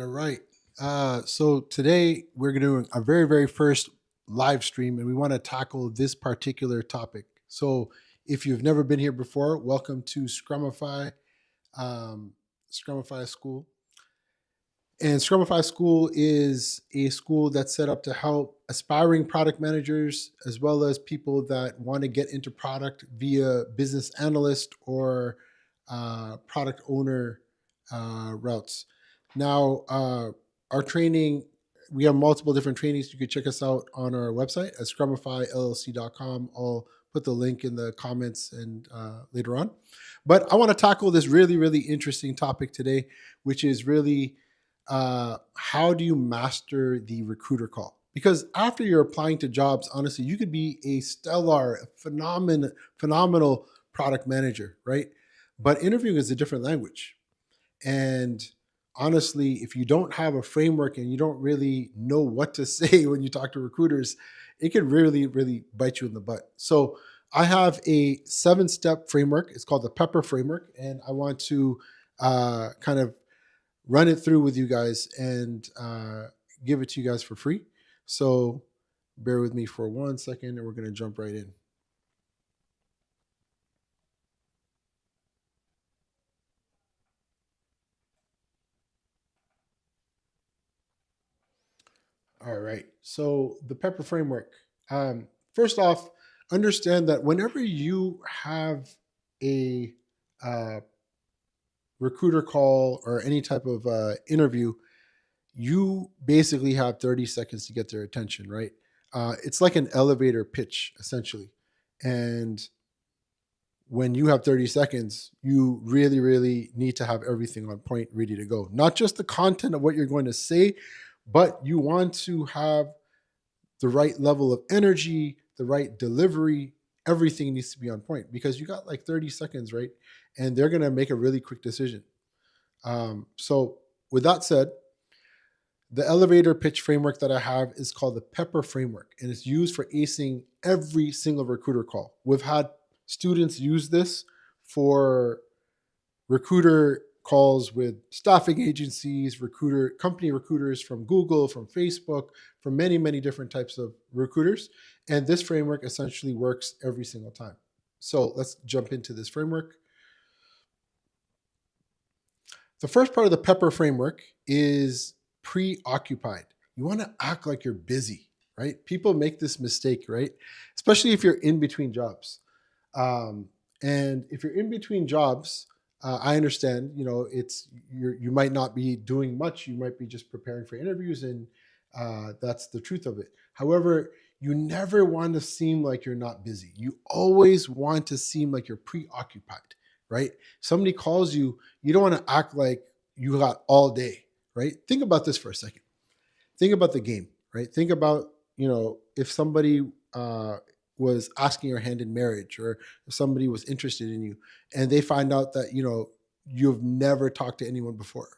all right. So today we're doing a very, very first live stream, and we want to tackle this particular topic. So if you've never been here before, welcome to um, Scrumify School. And Scrumify School is a school that's set up to help aspiring product managers as well as people that want to get into product via business analyst or product owner routes. Now, our training, we have multiple different trainings. You can check us out on our website at scrumifyllc.com. I'll put the link in the comments and later on. But I want to tackle this really, really interesting topic today, which is really how do you master the recruiter call? Because after you're applying to jobs, honestly, you could be a stellar, phenomenal product manager, right? But interviewing is a different language. And honestly, if you don't have a framework and you don't really know what to say when you talk to recruiters, it could really, really bite you in the butt. So I have a 7-step framework. It's called the Pepper framework. And I want to kind of run it through with you guys and give it to you guys for free. So bear with me for 1 second and we're going to jump right in. All right. So the Pepper framework. First off, understand that whenever you have a uh, recruiter call or any type of interview, you basically have 30 seconds to get their attention, right? It's like an elevator pitch, essentially. And when you have 30 seconds, you really, really need to have everything on point, ready to go. Not just the content of what you're going to say, but you want to have the right level of energy, the right delivery. Everything needs to be on point because you got like 30 seconds, right? And they're going to make a really quick decision. So, with that said, the elevator pitch framework that I have is called the Pepper framework, and it's used for acing every single recruiter call. We've had students use this for recruiter calls with staffing agencies, company recruiters from Google, from Facebook, from many, many different types of recruiters. And this framework essentially works every single time. So let's jump into this framework. The first part of the Pepper framework is preoccupied. You want to act like you're busy, right? People make this mistake, right? Especially if you're in between jobs. And if you're in between jobs, I understand, you might not be doing much. You might be just preparing for interviews, and that's the truth of it. However, you never want to seem like you're not busy. You always want to seem like you're preoccupied, right? Somebody calls you, you don't want to act like you got all day, right? Think about this for a second. Think about the game, right? Think about, if somebody was asking your hand in marriage, or if somebody was interested in you and they find out that, you've never talked to anyone before,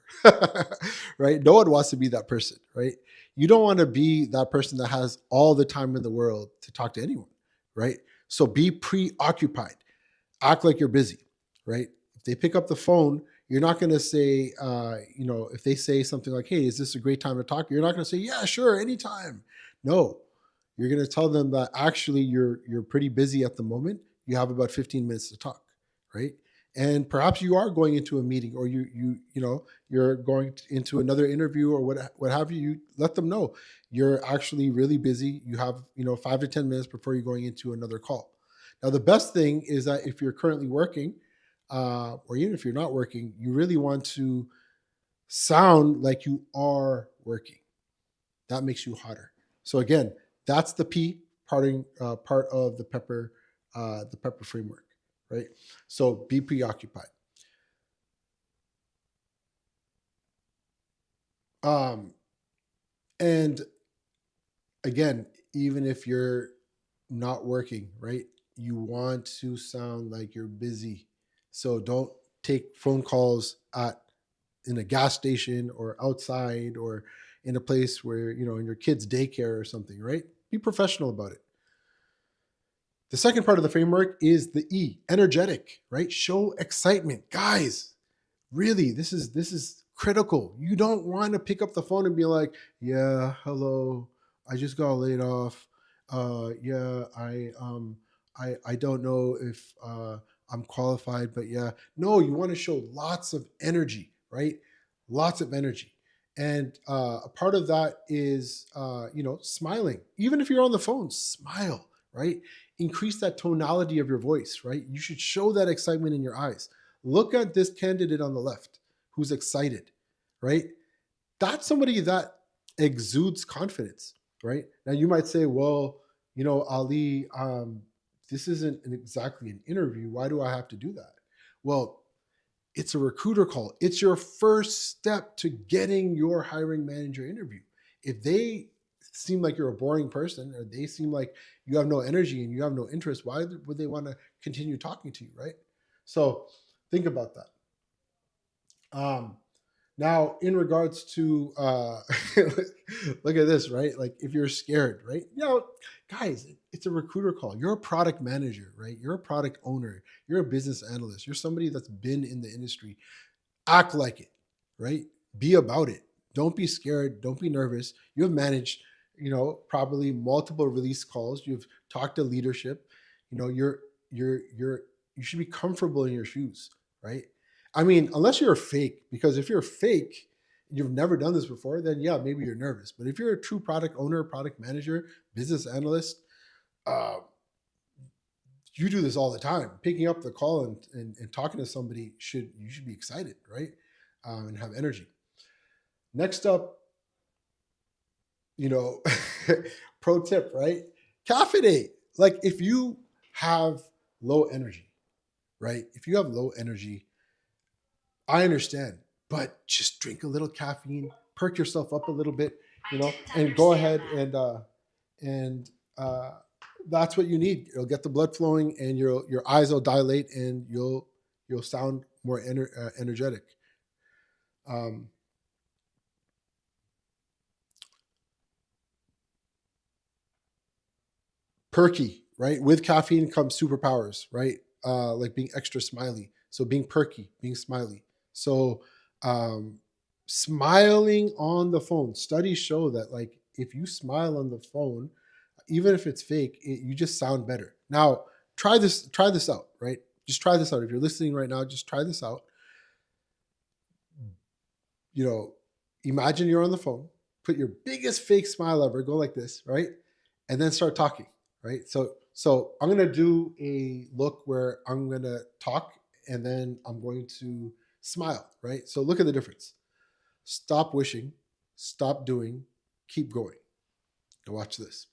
right? No one wants to be that person, right? You don't want to be that person that has all the time in the world to talk to anyone, right? So be preoccupied, act like you're busy, right? If they pick up the phone, you're not going to say, if they say something like, hey, is this a great time to talk? You're not going to say, yeah, sure, anytime. No, you're going to tell them that actually you're pretty busy at the moment. You have about 15 minutes to talk, right? And perhaps you are going into a meeting, or you're going into another interview, or what have you. You let them know you're actually really busy. You have 5 to 10 minutes before you're going into another call. Now, the best thing is that if you're currently working, or even if you're not working, you really want to sound like you are working. That makes you hotter. So again, that's the part of the Pepper framework, right? So be preoccupied. Um, and again, even if you're not working, right? You want to sound like you're busy. So don't take phone calls at in a gas station or outside or in a place where, in your kid's daycare or something, right? Be professional about it. The second part of the framework is the E, energetic, right? Show excitement. Guys, really, this is critical. You don't want to pick up the phone and be like, yeah, hello, I just got laid off. Yeah, I don't know if I'm qualified, but yeah. No, you want to show lots of energy, right? Lots of energy. And a part of that is, smiling. Even if you're on the phone, smile, right? Increase that tonality of your voice, right? You should show that excitement in your eyes. Look at this candidate on the left who's excited, right? That's somebody that exudes confidence, right? Now you might say, well, Ali, this isn't exactly an interview. Why do I have to do that? Well, it's a recruiter call. It's your first step to getting your hiring manager interview. If they seem like you're a boring person, or they seem like you have no energy and you have no interest, why would they want to continue talking to you, right? So think about that. Um, Now, in regards to, look at this, right? Like if you're scared, right? Guys, it's a recruiter call. You're a product manager, right? You're a product owner. You're a business analyst. You're somebody that's been in the industry. Act like it, right? Be about it. Don't be scared. Don't be nervous. You have managed, probably multiple release calls. You've talked to leadership. You should be comfortable in your shoes, right? I mean, unless you're a fake, because if you're a fake, you've never done this before, then yeah, maybe you're nervous. But if you're a true product owner, product manager, business analyst, uh, you do this all the time. Picking up the call and talking to somebody you should be excited, right? And have energy. Next up, you know, pro tip, right? Caffeinate. Like if you have low energy, right? If you have low energy, I understand, but just drink a little caffeine, perk yourself up a little bit, and go ahead and that's what you need. You'll get the blood flowing, and your eyes will dilate, and you'll sound more energetic. Um, Perky, right? With caffeine comes superpowers, right? Like being extra smiley. So being perky, being smiley. So um, smiling on the phone. Studies show that like if you smile on the phone, even if it's fake, you just sound better. Now try this. Try this out, right? Just try this out. If you're listening right now, just try this out. You know, imagine you're on the phone. Put your biggest fake smile ever. Go like this, right? And then start talking, right? So I'm gonna do a look where I'm gonna talk and then I'm going to smile, right? So look at the difference. Stop wishing, stop doing, keep going. Now watch this.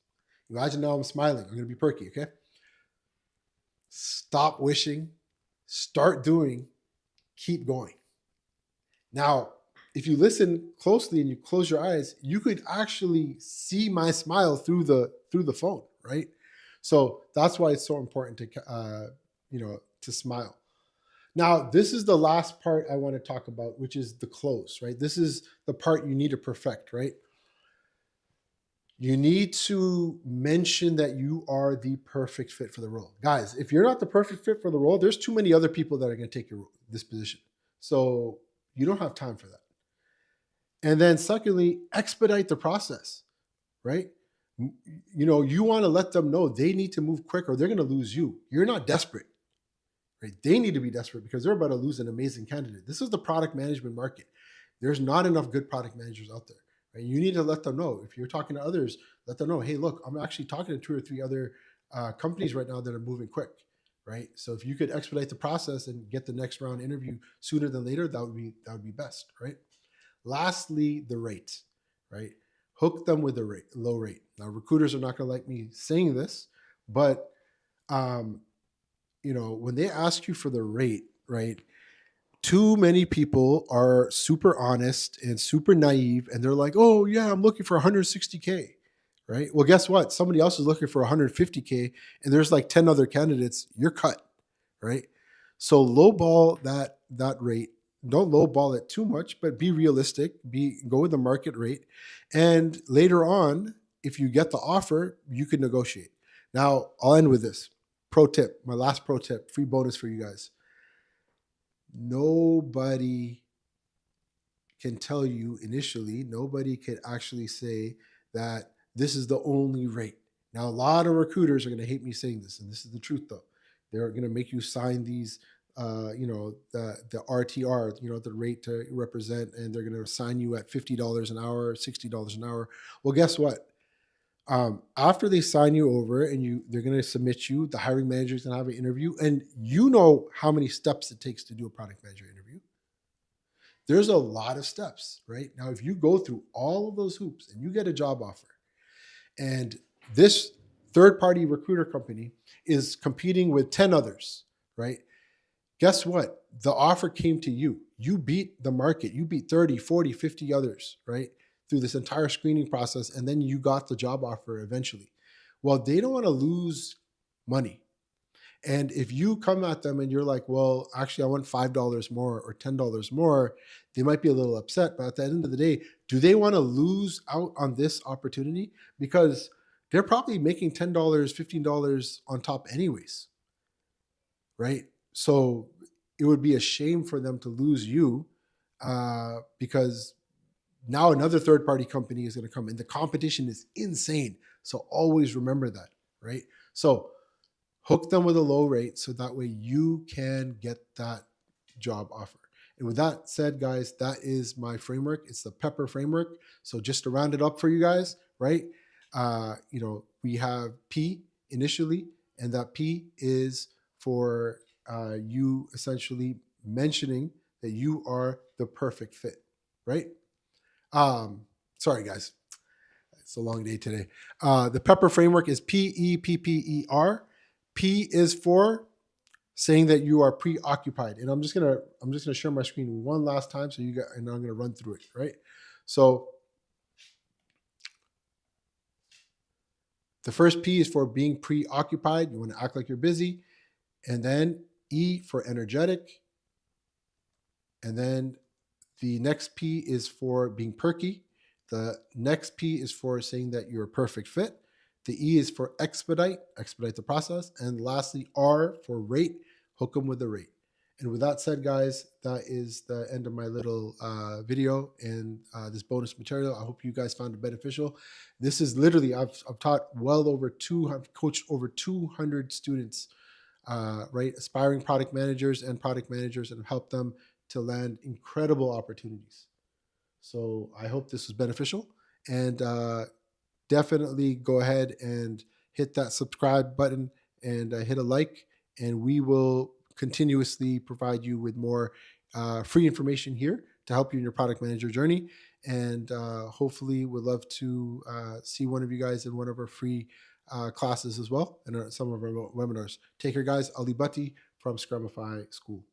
Imagine now I'm smiling. I'm gonna be perky, okay? Stop wishing, start doing, keep going. Now, if you listen closely and you close your eyes, you could actually see my smile through the phone, right? So that's why it's so important to smile. Now, this is the last part I want to talk about, which is the close, right? This is the part you need to perfect, right? You need to mention that you are the perfect fit for the role. Guys, if you're not the perfect fit for the role, there's too many other people that are going to take this position. So you don't have time for that. And then secondly, expedite the process, right? You want to let them know they need to move quick or they're going to lose you. You're not desperate, right? They need to be desperate because they're about to lose an amazing candidate. This is the product management market. There's not enough good product managers out there, right? You need to let them know. If you're talking to others, let them know, hey, look, I'm actually talking to 2 or 3 other companies right now that are moving quick, right? So if you could expedite the process and get the next round interview sooner than later, that would be best, right? Lastly, the rate, right? Hook them with a low rate. Now, recruiters are not going to like me saying this, but when they ask you for the rate, right? Too many people are super honest and super naive, and they're like, "Oh yeah, I'm looking for 160K." Right? Well, guess what? Somebody else is looking for 150K, and there's like 10 other candidates. You're cut, right? So lowball that rate. Don't lowball it too much, but be realistic. Go with the market rate, and later on, if you get the offer, you can negotiate. Now, I'll end with this pro tip. My last pro tip, free bonus for you guys. Nobody can tell you initially, nobody could actually say that this is the only rate. Now, a lot of recruiters are going to hate me saying this, and this is the truth though. They're going to make you sign these, the RTR, the rate to represent, and they're going to sign you at $50 an hour, $60 an hour. Well, guess what? After they sign you over and they're going to submit you, the hiring manager is going to have an interview, and you know how many steps it takes to do a product manager interview. There's a lot of steps, right? Now, if you go through all of those hoops and you get a job offer, and this third party recruiter company is competing with 10 others, right? Guess what? The offer came to you. You beat the market. You beat 30, 40, 50 others, right? Through this entire screening process. And then you got the job offer eventually. Well, they don't want to lose money. And if you come at them and you're like, well, actually, I want $5 more or $10 more, they might be a little upset. But at the end of the day, do they want to lose out on this opportunity? Because they're probably making $10, $15 on top anyways, right? So it would be a shame for them to lose you because now another third party company is going to come and the competition is insane. So always remember that, right? So hook them with a low rate so that way you can get that job offer. And with that said, guys, that is my framework. It's the Pepper framework. So just to round it up for you guys, right? We have P initially, and that P is for you essentially mentioning that you are the perfect fit, right? Sorry, guys. It's a long day today. The Pepper framework is PEPPER. P is for saying that you are preoccupied. And I'm just gonna share my screen one last time so and I'm gonna run through it, right? So the first P is for being preoccupied. You want to act like you're busy. And then E for energetic. And then the next P is for being perky. The next P is for saying that you're a perfect fit. The E is for expedite the process. And lastly, R for rate, hook them with the rate. And with that said, guys, that is the end of my little video and this bonus material. I hope you guys found it beneficial. This is literally, I've taught I've coached over 200 students, right? Aspiring product managers and helped them to land incredible opportunities. So I hope this was beneficial, and definitely go ahead and hit that subscribe button and hit a like, and we will continuously provide you with more free information here to help you in your product manager journey. And hopefully we'd love to see one of you guys in one of our free classes as well, and some of our webinars. Take care, guys. Ali Bhatti from Scrumify School.